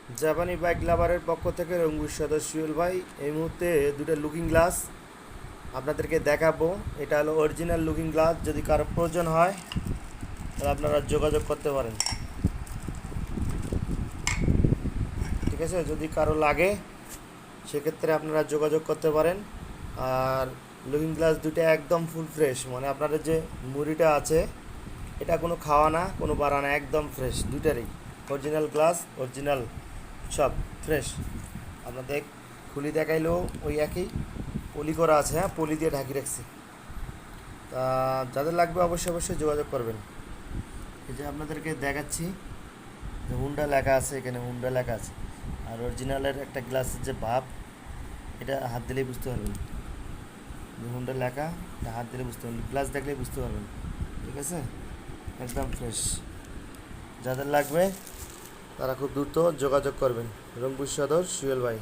জাপানি বাইক লাভারের পক্ষ থেকে রঙ্গুর সদস্য সুয়েল ভাই এই মুহূর্তে দুটো লুকিং গ্লাস আপনাদেরকে দেখাবো। এটা হলো অরিজিনাল লুকিং গ্লাস। যদি কারো প্রয়োজন হয় তাহলে আপনারা যোগাযোগ করতে পারেন, ঠিক আছে? যদি কারো লাগে সেক্ষেত্রে আপনারা যোগাযোগ করতে পারেন। আর লুকিং গ্লাস দুটো একদম ফুল ফ্রেশ, মানে আপনাদের যে মুড়িটা আছে এটা কোনো খাওয়া না, কোনো বাড়া না, একদম ফ্রেশ দুইটারই। অরিজিনাল গ্লাস, অরিজিনাল সব ফ্রেশ। আপনাদের খুলি দেখাইলেও ওই একই পলি করা আছে, হ্যাঁ পলি দিয়ে ঢাকি রাখছি। তা যাদের লাগবে অবশ্যই অবশ্যই যোগাযোগ করবেন। এই যে আপনাদেরকে দেখাচ্ছি যে হুন্ডা লেখা আছে, এখানে হুন্ডা লেখা আছে। আর অরিজিনালের একটা গ্লাসের যে ভাব, এটা হাত দিলেই বুঝতে পারবেন যে হুন্ডা লেখা। এটা হাত দিলে বুঝতে পারবেন, গ্লাস দেখলেই বুঝতে পারবেন, ঠিক আছে? একদম ফ্রেশ। যাদের লাগবে তারা খুব দ্রুত যোগাযোগ করবেন। রংপুর সদর সুয়েল ভাই।